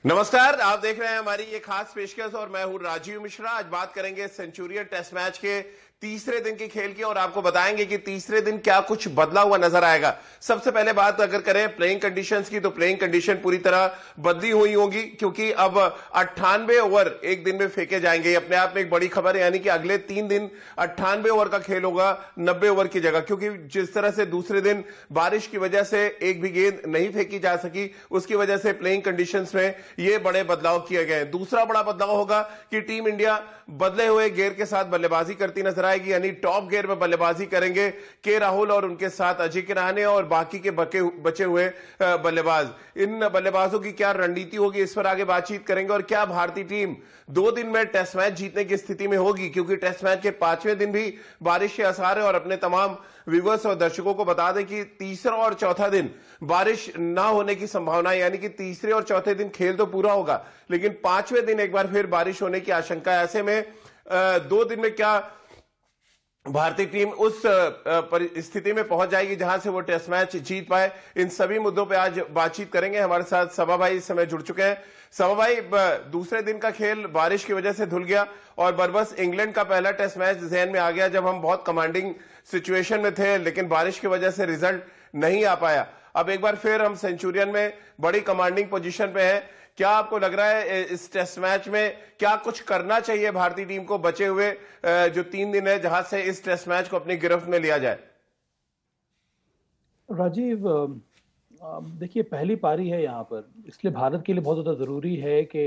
नमस्कार, आप देख रहे हैं हमारी ये खास पेशकश और मैं हूं राजीव मिश्रा। आज बात करेंगे सेंचुरियन टेस्ट मैच के तीसरे दिन के खेल की और आपको बताएंगे कि तीसरे दिन क्या कुछ बदला हुआ नजर आएगा। सबसे पहले बात अगर करें प्लेइंग कंडीशंस की, तो प्लेइंग कंडीशन पूरी तरह बदली हुई होगी क्योंकि अब 98 ओवर एक दिन में फेंके जाएंगे। अपने आप में एक बड़ी खबर है, यानी कि अगले 3 दिन 98 ओवर का खेल होगा 90 ओवर की जगह, क्योंकि जिस तरह से दूसरे दिन बारिश की वजह से एक भी गेंद नहीं फेंकी जा सकी, उसकी वजह से प्लेइंग कंडीशंस में ये बड़े बदलाव किए गए। दूसरा बड़ा बदलाव होगा कि टीम इंडिया बदले हुए गेयर के साथ बल्लेबाजी करती नजर आएगी, यानी टॉप गेयर में बल्लेबाजी करेंगे के राहुल और उनके साथ अजिंक्य रहाणे और बाकी के बचे हुए बल्लेबाज। इन बल्लेबाजों की क्या रणनीति होगी, इस पर आगे बातचीत करेंगे। और क्या भारतीय टीम 2 दिन में टेस्ट मैच जीतने की स्थिति में होगी, क्योंकि टेस्ट मैच के 5वें दिन भी बारिश के आसार है। और अपने तमाम व्यूअर्स और दर्शकों को बता दें कि तीसरा और चौथा दिन बारिश ना होने की संभावना है, यानी कि तीसरे और चौथे दिन खेल तो पूरा होगा लेकिन 5वें दिन एक बार फिर बारिश होने की आशंका है। ऐसे में 2 दिन में क्या भारतीय टीम उस स्थिति में पहुंच जाएगी जहां से वो टेस्ट मैच जीत पाए, इन सभी मुद्दों पे आज बातचीत करेंगे। हमारे साथ सबा भाई इस समय जुड़ चुके हैं। सबा भाई, दूसरे दिन का खेल बारिश की वजह से धुल गया और बरबस इंग्लैंड का पहला टेस्ट मैच जहन में आ गया जब हम बहुत कमांडिंग सिचुएशन में थे, लेकिन बारिश की वजह से रिजल्ट नहीं आ पाया। अब एक बार फिर हम सेंचुरियन में बड़ी कमांडिंग पोजीशन पे हैं। क्या आपको लग रहा है इस टेस्ट मैच में क्या कुछ करना चाहिए भारतीय टीम को बचे हुए जो 3 दिन है, जहां से इस टेस्ट मैच को अपनी गिरफ्त में लिया जाए? राजीव, देखिए, पहली पारी है यहाँ पर, इसलिए भारत के लिए बहुत ज़्यादा ज़रूरी है कि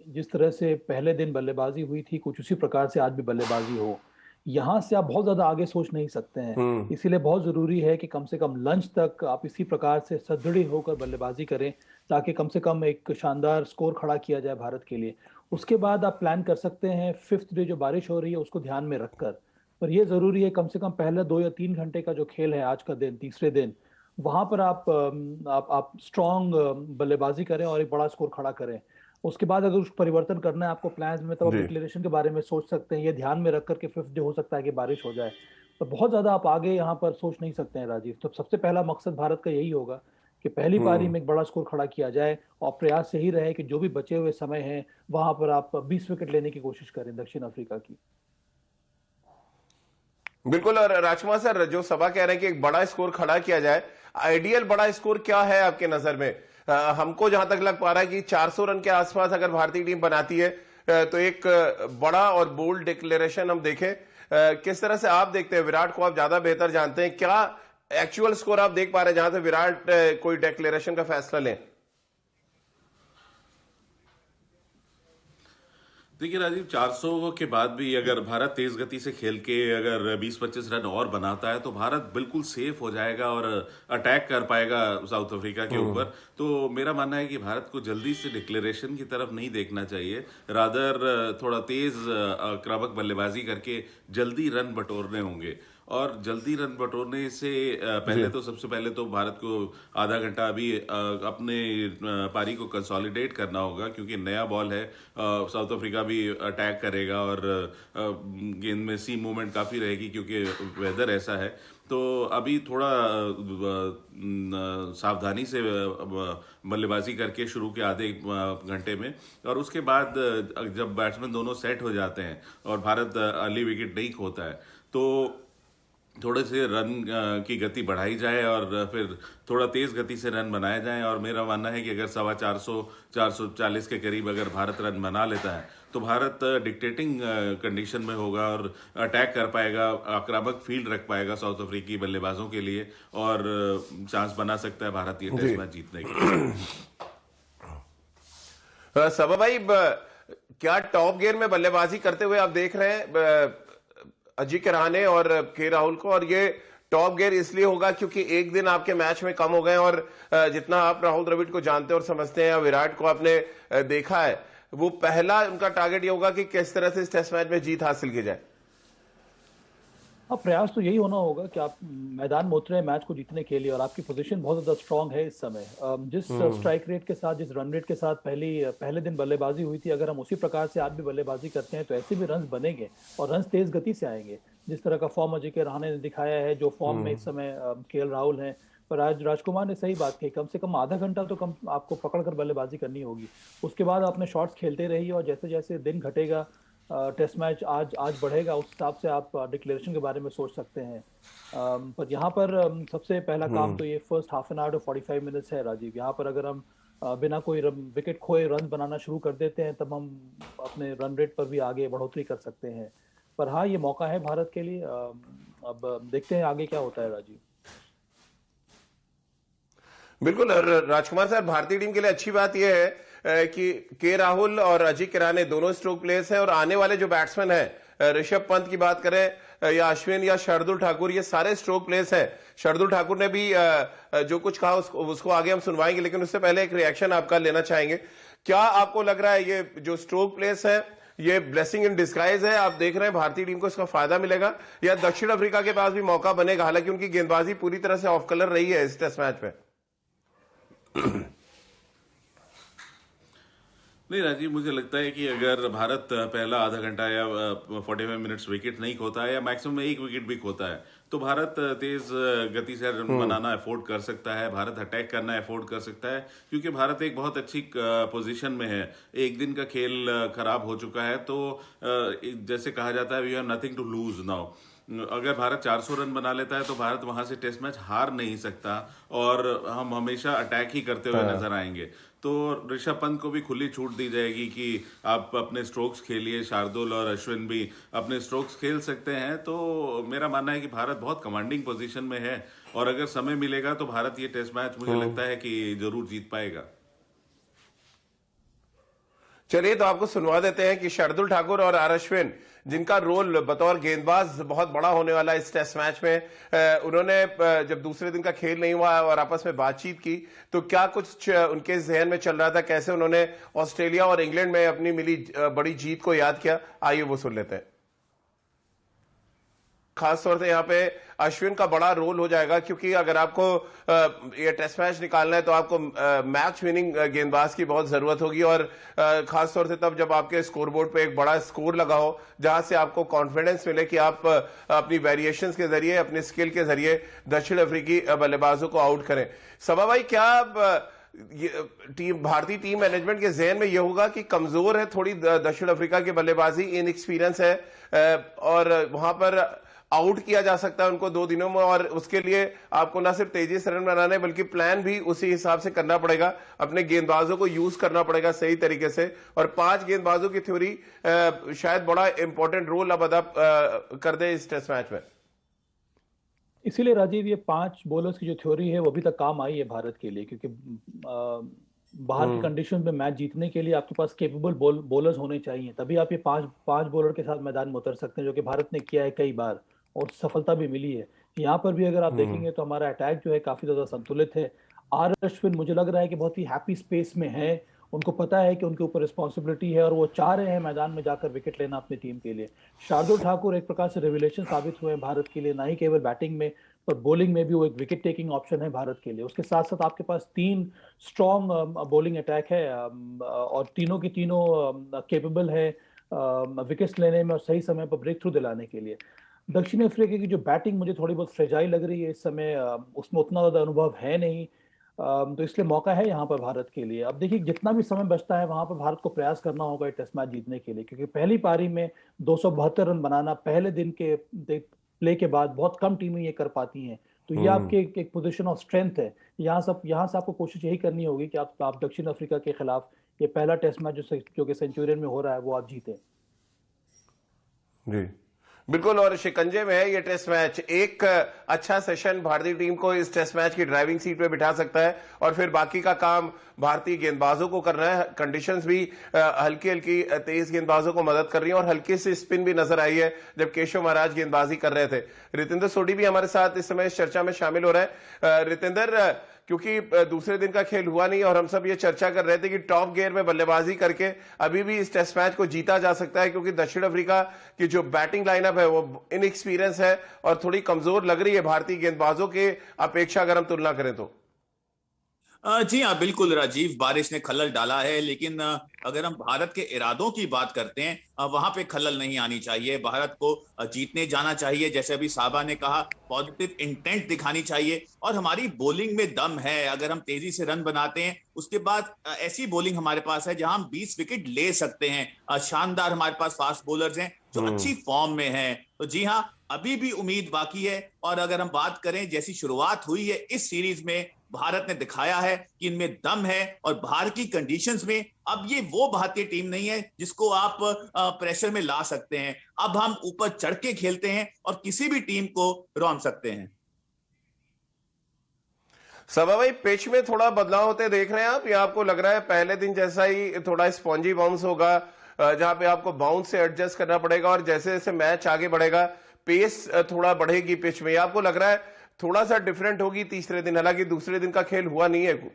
जिस तरह से पहले दिन बल्लेबाजी हुई थी कुछ उसी प्रकार से आज भी बल्लेबाजी हो। यहाँ से आप बहुत ज़्यादा आगे सोच नहीं सकते हैं, हम्म। इसीलिए बहुत ज़रूरी है कि कम से कम लंच तक आप इसी प्रकार से सदृढ़ होकर बल्लेबाजी करें ताकि कम से कम एक शानदार स्कोर खड़ा किया जाए भारत के लिए। उसके बाद आप प्लान कर सकते हैं 5th डे जो बारिश हो रही है उसको ध्यान में रखकर। पर यह ज़रूरी है कम से कम पहले 2 या 3 घंटे का जो खेल है आज का दिन, तीसरे दिन, वहां पर आप स्ट्रॉन्ग बल्लेबाजी करें और एक बड़ा स्कोर खड़ा करें। उसके बाद अगर कुछ परिवर्तन करना है आपको प्लान्स में, तब आप जी। डिक्लेरेशन के बारे में सोच सकते हैं। ये ध्यान में रख करके 5th डे हो सकता है कि बारिश हो जाए, तो बहुत ज्यादा आप आगे यहाँ पर सोच नहीं सकते हैं राजीव। तो सबसे पहला मकसद भारत का यही होगा कि पहली पारी हम्म। में एक बड़ा स्कोर खड़ा किया जाए और प्रयास यही रहे कि जो भी बचे हुए समय है वहां पर आप 20 विकेट लेने की कोशिश करें दक्षिण अफ्रीका की। बिल्कुल। और राजकुमार सर, जो सभा कह रहे हैं कि एक बड़ा स्कोर खड़ा किया जाए, आइडियल बड़ा स्कोर क्या है आपके नजर में? हमको जहां तक लग पा रहा है कि 400 रन के आसपास अगर भारतीय टीम बनाती है तो एक बड़ा और बोल्ड डिक्लेरेशन हम देखें। किस तरह से आप देखते हैं? विराट को आप ज्यादा बेहतर जानते हैं, क्या एक्चुअल स्कोर आप देख पा रहे हैं जहां से विराट कोई डिक्लेरेशन का फैसला लें? देखिए राजीव, 400 के बाद भी अगर भारत तेज गति से खेल के अगर 20-25 रन और बनाता है तो भारत बिल्कुल सेफ हो जाएगा और अटैक कर पाएगा साउथ अफ्रीका के ऊपर। तो मेरा मानना है कि भारत को जल्दी से डिक्लेरेशन की तरफ नहीं देखना चाहिए, रादर थोड़ा तेज आक्रामक बल्लेबाजी करके जल्दी रन बटोरने होंगे। और जल्दी रन बटोरने से पहले तो सबसे पहले तो भारत को आधा घंटा अभी अपने पारी को कंसोलिडेट करना होगा, क्योंकि नया बॉल है। साउथ अफ्रीका भी अटैक करेगा और गेंद में सी मूवमेंट काफ़ी रहेगी क्योंकि वेदर ऐसा है। तो अभी थोड़ा सावधानी से बल्लेबाजी करके शुरू के आधे घंटे में, और उसके बाद जब बैट्समैन दोनों सेट हो जाते हैं और भारत अर्ली विकेट नहीं खोता है तो थोड़े से रन की गति बढ़ाई जाए और फिर थोड़ा तेज गति से रन बनाए जाएं। और मेरा मानना है कि अगर 450 440 के करीब अगर भारत रन बना लेता है तो भारत डिक्टेटिंग कंडीशन में होगा और अटैक कर पाएगा, आक्रामक फील्ड रख पाएगा साउथ अफ्रीकी बल्लेबाजों के लिए, और चांस बना सकता है भारतीय टेस्ट मैच जीतने के। सबा भाई, क्या टॉप गियर में बल्लेबाजी करते हुए आप देख रहे हैं अजिंक्य रहाणे और के राहुल को? और ये टॉप गियर इसलिए होगा क्योंकि एक दिन आपके मैच में कम हो गए और जितना आप राहुल द्रविड़ को जानते और समझते हैं या विराट को आपने देखा है, वो पहला उनका टारगेट ये होगा कि किस तरह से इस टेस्ट मैच में जीत हासिल की जाए। हाँ, प्रयास तो यही होना होगा कि आप मैदान में उतरे मैच को जीतने के लिए, और आपकी पोजीशन बहुत ज़्यादा स्ट्रांग है इस समय। जिस स्ट्राइक रेट के साथ, जिस रन रेट के साथ पहले दिन बल्लेबाजी हुई थी, अगर हम उसी प्रकार से आज भी बल्लेबाजी करते हैं तो ऐसे भी रन्स बनेंगे और रन्स तेज गति से आएंगे। जिस तरह का फॉर्म अजिंक्य रहाणे ने दिखाया है, जो फॉर्म में इस समय केएल राहुल हैं। पर आज राजकुमार ने सही बात कही, कम से कम आधा घंटा तो कम आपको पकड़ कर बल्लेबाजी करनी होगी। उसके बाद अपने शॉट्स खेलते रहिए, और जैसे जैसे दिन घटेगा, टेस्ट मैच आज आज बढ़ेगा, उस हिसाब से आप डिक्लेरेशन के बारे में सोच सकते हैं। पर यहाँ पर सबसे पहला काम तो ये first half an hour to 45 minutes है राजीव। यहाँ पर अगर हम बिना कोई विकेट खोए रन बनाना शुरू कर देते हैं, तब हम अपने रन रेट पर भी आगे बढ़ोतरी कर सकते हैं। पर हाँ, ये मौका है भारत के लिए। अब देखते हैं आगे क्या होता है राजीव। बिल्कुल। और राजकुमार साहब, भारतीय टीम के लिए अच्छी बात यह है कि के राहुल और अजिंक्य रहाणे दोनों स्ट्रोक प्लेयर्स हैं, और आने वाले जो बैट्समैन हैं, ऋषभ पंत की बात करें या अश्विन या शार्दुल ठाकुर, ये सारे स्ट्रोक प्लेयर्स हैं। शार्दुल ठाकुर ने भी जो कुछ कहा उसको आगे हम सुनवाएंगे, लेकिन उससे पहले एक रिएक्शन आपका लेना चाहेंगे। क्या आपको लग रहा है ये जो स्ट्रोक प्लेयर्स हैं, ये ब्लेसिंग इन डिस्गाइज है? आप देख रहे हैं भारतीय टीम को इसका फायदा मिलेगा, या दक्षिण अफ्रीका के पास भी मौका बनेगा? हालांकि उनकी गेंदबाजी पूरी तरह से ऑफ कलर रही है इस टेस्ट मैच में। नहीं राजीव, मुझे लगता है कि अगर भारत पहला आधा घंटा या 45 मिनट्स विकेट नहीं खोता है, या मैक्सिमम एक विकेट भी खोता है, तो भारत तेज गति से रन बनाना अफोर्ड कर सकता है, भारत अटैक करना अफोर्ड कर सकता है, क्योंकि भारत एक बहुत अच्छी पोजीशन में है। एक दिन का खेल खराब हो चुका है, तो जैसे कहा जाता है, we have nothing to lose now. अगर भारत 400 रन बना लेता है तो भारत वहां से टेस्ट मैच हार नहीं सकता, और हम हमेशा अटैक ही करते हुए नजर आएंगे। तो ऋषभ पंत को भी खुली छूट दी जाएगी कि आप अपने स्ट्रोक्स खेलिए, शार्दुल और अश्विन भी अपने स्ट्रोक्स खेल सकते हैं। तो मेरा मानना है कि भारत बहुत कमांडिंग पोजीशन में है, और अगर समय मिलेगा तो भारत ये टेस्ट मैच मुझे लगता है कि जरूर जीत पाएगा। चलिए, तो आपको सुनवा देते हैं कि शार्दुल ठाकुर और आर अश्विन, जिनका रोल बतौर गेंदबाज बहुत बड़ा होने वाला है इस टेस्ट मैच में, उन्होंने जब दूसरे दिन का खेल नहीं हुआ और आपस में बातचीत की, तो क्या कुछ उनके जहन में चल रहा था, कैसे उन्होंने ऑस्ट्रेलिया और इंग्लैंड में अपनी मिली बड़ी जीत को याद किया? आइए वो सुन लेते हैं। खासतौर से यहाँ पे अश्विन का बड़ा रोल हो जाएगा, क्योंकि अगर आपको ये टेस्ट मैच निकालना है तो आपको मैच विनिंग गेंदबाज की बहुत जरूरत होगी, और खासतौर से तब जब आपके स्कोरबोर्ड पे एक बड़ा स्कोर लगा हो, जहां से आपको कॉन्फिडेंस मिले कि आप अपनी वेरिएशंस के जरिए, अपने स्किल के जरिए दक्षिण अफ्रीकी बल्लेबाजों को आउट करें। सबा भाई, क्या भारतीय टीम मैनेजमेंट के जहन में यह होगा कि कमजोर है थोड़ी दक्षिण अफ्रीका की बल्लेबाजी, इनएक्सपीरियंस है, और वहां पर आउट किया जा सकता है उनको 2 दिनों में, और उसके लिए आपको ना सिर्फ तेजी से रन बनाने बल्कि प्लान भी उसी हिसाब से करना पड़ेगा, अपने गेंदबाजों को यूज करना पड़ेगा सही तरीके से, और 5 गेंदबाजों की थ्योरी शायद बड़ा इंपॉर्टेंट रोल अब अदा कर दे इस टेस्ट मैच में। इसीलिए राजीव, ये 5 बॉलर्स की जो थ्योरी है वो अभी तक काम आई है भारत के लिए, क्योंकि बाहर की कंडीशन में मैच जीतने के लिए आपके पास केपेबल बॉलर्स होने चाहिए, तभी आप ये पांच बॉलर के साथ मैदान में उतर सकते हैं, जो कि भारत ने किया है कई बार और सफलता भी मिली है। यहाँ पर भी अगर आप देखेंगे तो हमारा अटैक जो है काफी ज्यादा संतुलित है। आर अश्विन मुझे लग रहा है कि बहुत ही हैप्पी स्पेस में है, उनको पता है कि उनके ऊपर रिस्पॉन्सिबिलिटी है और वो चाह रहे हैं मैदान में जाकर विकेट लेना अपनी टीम के लिए। शार्दुल ठाकुर एक प्रकार से रेवलेशन साबित हुए हैं भारत के लिए, ना ही केवल बैटिंग में पर बॉलिंग में भी वो एक विकेट टेकिंग ऑप्शन है भारत के लिए। उसके साथ साथ आपके पास 3 स्ट्रॉन्ग बॉलिंग अटैक है, और तीनों की तीनों केपेबल है विकेट्स लेने में और सही समय पर ब्रेक थ्रू दिलाने के लिए। दक्षिण अफ्रीका की जो बैटिंग मुझे थोड़ी बहुत फ्रेजाइल लग रही है इस समय, उसमें उतना ज्यादा अनुभव है नहीं, तो इसलिए मौका है यहाँ पर भारत के लिए। अब देखिए, जितना भी समय बचता है वहां पर भारत को प्रयास करना होगा टेस्ट मैच जीतने के लिए, क्योंकि पहली पारी में 272 रन बनाना पहले दिन के प्ले के बाद बहुत कम टीमें ये कर पाती हैं। तो ये आपके एक पोजीशन ऑफ स्ट्रेंथ है। यहाँ से आपको कोशिश यही करनी होगी कि आप दक्षिण अफ्रीका के खिलाफ ये पहला टेस्ट मैच जो कि सेंचुरियन में हो रहा है वो आप जीते। जी बिल्कुल, और शिकंजे में है ये टेस्ट मैच। एक अच्छा सेशन भारतीय टीम को इस टेस्ट मैच की ड्राइविंग सीट पे बिठा सकता है, और फिर बाकी का काम भारतीय गेंदबाजों को करना है। कंडीशंस भी हल्की हल्की तेज गेंदबाजों को मदद कर रही है, और हल्की सी स्पिन भी नजर आई है जब केशव महाराज गेंदबाजी कर रहे थे। रितेंद्र सोढी भी हमारे साथ इस समय इस चर्चा में शामिल हो रहा है। रितेंद्र, क्योंकि दूसरे दिन का खेल हुआ नहीं और हम सब ये चर्चा कर रहे थे कि टॉप गियर में बल्लेबाजी करके अभी भी इस टेस्ट मैच को जीता जा सकता है, क्योंकि दक्षिण अफ्रीका की जो बैटिंग लाइनअप है वो इनएक्सपीरियंस है और थोड़ी कमजोर लग रही है भारतीय गेंदबाजों के अपेक्षा, अगर हम तुलना करें तो। जी हाँ, बिल्कुल राजीव, बारिश ने खलल डाला है, लेकिन अगर हम भारत के इरादों की बात करते हैं, वहां पे खलल नहीं आनी चाहिए। भारत को जीतने जाना चाहिए, जैसे अभी साहबा ने कहा, पॉजिटिव इंटेंट दिखानी चाहिए, और हमारी बॉलिंग में दम है। अगर हम तेजी से रन बनाते हैं, उसके बाद ऐसी बॉलिंग हमारे पास है जहां हम 20 विकेट ले सकते हैं। शानदार हमारे पास फास्ट बॉलर्स हैं जो अच्छी फॉर्म में हैं। तो जी हाँ, अभी भी उम्मीद बाकी है। और अगर हम बात करें, जैसी शुरुआत हुई है इस सीरीज में, भारत ने दिखाया है कि इनमें दम है, और बाहर की कंडीशंस में अब ये वो भारतीय टीम नहीं है जिसको आप प्रेशर में ला सकते हैं। अब हम ऊपर चढ़ के खेलते हैं और किसी भी टीम को रौंद सकते हैं। सबा भाई, पिच में थोड़ा बदलाव होते देख रहे हैं आप, या आपको लग रहा है पहले दिन जैसा ही थोड़ा स्पॉन्जी बाउंस होगा, जहां पे आपको बाउंस से एडजस्ट करना पड़ेगा, और जैसे जैसे मैच आगे बढ़ेगा पेस थोड़ा बढ़ेगी पिच में? आपको लग रहा है थोड़ा सा डिफरेंट होगी तीसरे दिन? हालांकि दूसरे दिन का खेल हुआ नहीं है।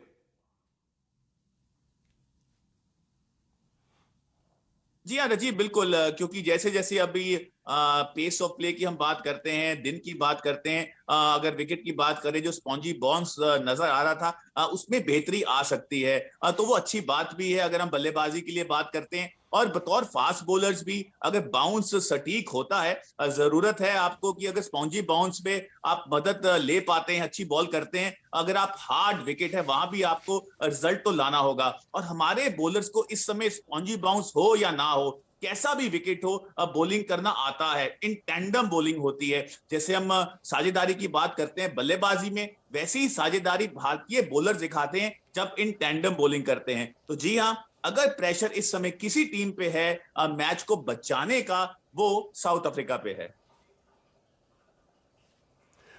जी हाँ रजी, बिल्कुल, क्योंकि जैसे जैसे अभी पेस ऑफ प्ले की हम बात करते हैं, दिन की बात करते हैं, अगर विकेट की बात करें, जो स्पॉन्जी बाउंस नजर आ रहा था, उसमें बेहतरी आ सकती है। तो वो अच्छी बात भी है अगर हम बल्लेबाजी के लिए बात करते हैं। और बतौर फास्ट बॉलर्स भी अगर बाउंस सटीक होता है, जरूरत है आपको कि अगर स्पॉन्जी बाउंस पे आप मदद ले पाते हैं, अच्छी बॉल करते हैं, अगर आप हार्ड विकेट है वहां भी आपको रिजल्ट तो लाना होगा। और हमारे बॉलर्स को इस समय स्पॉन्जी बाउंस हो या ना हो, कैसा भी विकेट हो, बॉलिंग करना आता है। इन टैंडम बॉलिंग होती है। जैसे हम साझेदारी की बात करते हैं बल्लेबाजी में, वैसी ही साझेदारी भारतीय बॉलर दिखाते हैं जब इन टैंडम बॉलिंग करते हैं। तो जी हाँ, अगर प्रेशर इस समय किसी टीम पे है मैच को बचाने का, वो साउथ अफ्रीका पे है।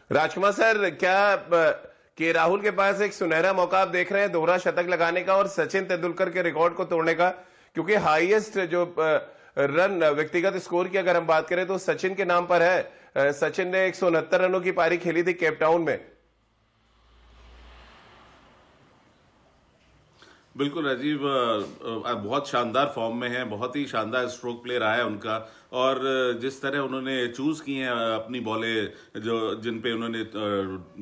राजकुमार सर, क्या के राहुल के पास एक सुनहरा मौका आप देख रहे हैं दोहरा शतक लगाने का और सचिन तेंदुलकर के रिकॉर्ड को तोड़ने का? क्योंकि हाईएस्ट जो रन व्यक्तिगत स्कोर की अगर हम बात करें तो सचिन के नाम पर है। सचिन ने 169 रनों की पारी खेली थी केप टाउन में। बिल्कुल राजीव, बहुत शानदार फॉर्म में है, बहुत ही शानदार स्ट्रोक प्ले रहा है उनका। और जिस तरह उन्होंने चूज की हैं अपनी बॉलें, जो जिन पे उन्होंने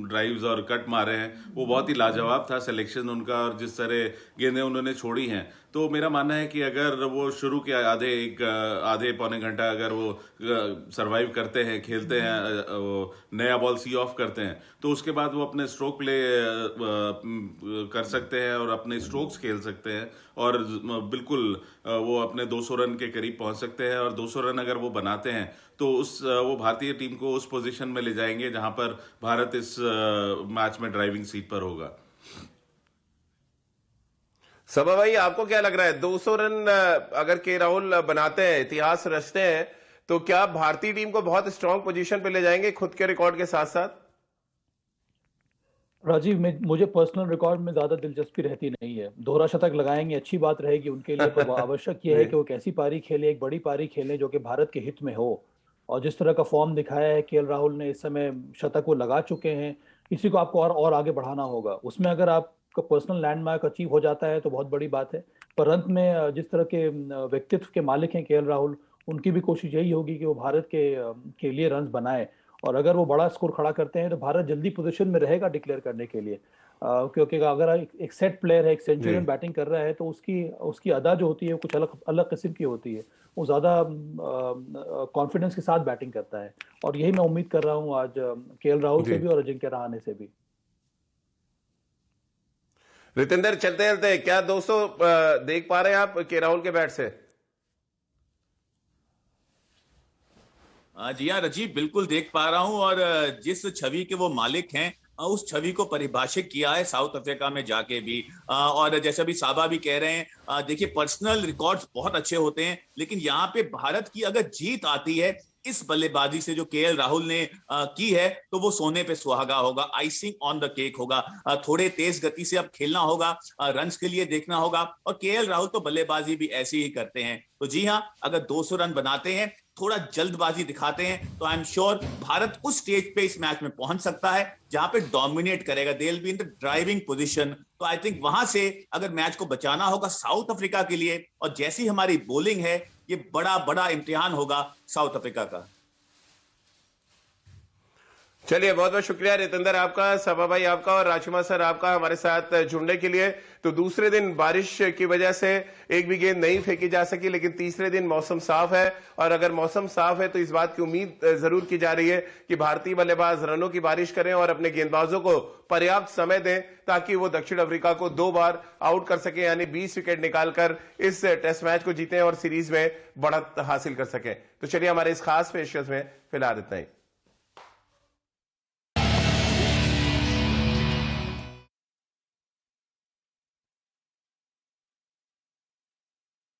ड्राइव्स और कट मारे हैं, वो बहुत ही लाजवाब था सिलेक्शन उनका। और जिस तरह गेंदें उन्होंने छोड़ी हैं, तो मेरा मानना है कि अगर वो शुरू के आधे पौने घंटा अगर वो सरवाइव करते हैं, खेलते हैं, वो नया बॉल सी ऑफ करते हैं, तो उसके बाद वो अपने स्ट्रोक प्ले कर सकते हैं और अपने स्ट्रोक्स खेल सकते हैं, और बिल्कुल वो अपने 200 रन के करीब पहुंच सकते हैं। और 200 रन अगर वो बनाते हैं तो वो भारतीय टीम को उस पोजीशन में ले जाएंगे जहां पर भारत इस मैच में ड्राइविंग सीट पर होगा। सबा भाई, आपको क्या लग रहा है 200 रन अगर के राहुल बनाते हैं, इतिहास रचते हैं, तो क्या भारतीय टीम को बहुत स्ट्रांग पोजीशन पे ले जाएंगे खुद के रिकॉर्ड के साथ साथ? राजीव, मुझे पर्सनल रिकॉर्ड में ज्यादा दिलचस्पी रहती नहीं है। दोहरा शतक लगाएंगे, अच्छी बात रहेगी उनके लिए, पर आवश्यक यह है कि वो कैसी पारी खेले, एक बड़ी पारी खेलें जो कि भारत के हित में हो। और जिस तरह का फॉर्म दिखाया है केएल राहुल ने इस समय, शतक वो लगा चुके हैं, इसी को आपको और आगे बढ़ाना होगा। उसमें अगर आपका पर्सनल लैंडमार्क अचीव हो जाता है तो बहुत बड़ी बात है। पर अंत में जिस तरह के व्यक्तित्व के मालिक हैं केएल राहुल, उनकी भी कोशिश यही होगी कि वो भारत के लिए रन बनाए। और अगर वो बड़ा स्कोर खड़ा करते हैं तो भारत जल्दी पोजीशन में रहेगा डिक्लेयर करने के लिए। क्योंकि अगर एक सेट प्लेयर है, एक सेंचुरियन बैटिंग कर रहा है, तो उसकी उसकी अदा जो होती है वो कुछ अलग अलग किस्म की होती है। वो ज्यादा कॉन्फिडेंस के साथ बैटिंग करता है। और यही मैं उम्मीद कर रहा हूँ आज केएल राहुल से भी और अजिंक्य रहाणे से भी। रितेंद्र, चलते चलते क्या 200 देख पा रहे हैं आप के राहुल के बैट से? जी हाँ रजीब, बिल्कुल देख पा रहा हूं। और जिस छवि के वो मालिक हैं, उस छवि को परिभाषित किया है साउथ अफ्रीका में जाके भी। और जैसे अभी साबा भी कह रहे हैं, देखिए, पर्सनल रिकॉर्ड्स बहुत अच्छे होते हैं, लेकिन यहाँ पे भारत की अगर जीत आती है इस बल्लेबाजी से जो केएल राहुल ने की है, तो वो सोने पे सुहागा होगा, आइसिंग ऑन द केक होगा। थोड़े तेज गति से अब खेलना होगा, रन्स के लिए देखना होगा। और केएल राहुल तो बल्लेबाजी भी ऐसी ही करते हैं। तो जी हाँ, अगर 200 रन बनाते हैं, थोड़ा जल्दबाजी दिखाते हैं, तो आई एम श्योर भारत उस स्टेज पे इस मैच में पहुंच सकता है जहां पे डोमिनेट करेगा। They will be in the driving position. तो आई थिंक वहां से अगर मैच को बचाना होगा साउथ अफ्रीका के लिए, और जैसी हमारी बॉलिंग है, ये बड़ा बड़ा इम्तिहान होगा साउथ अफ्रीका का। चलिए, बहुत बहुत शुक्रिया रितेंद्र आपका, सभा भाई आपका और राजकुमार सर आपका हमारे साथ जुड़ने के लिए। तो दूसरे दिन बारिश की वजह से एक भी गेंद नहीं फेंकी जा सकी, लेकिन तीसरे दिन मौसम साफ है और अगर मौसम साफ है तो इस बात की उम्मीद जरूर की जा रही है कि भारतीय बल्लेबाज रनों की बारिश करें और अपने गेंदबाजों को पर्याप्त समय दें ताकि वो दक्षिण अफ्रीका को 2 बार आउट कर सके, यानी 20 विकेट निकालकर इस टेस्ट मैच को जीतें और सीरीज में बढ़त हासिल कर सकें। तो चलिए, हमारे इस खास पेशकश में फिलहाल इतना ही।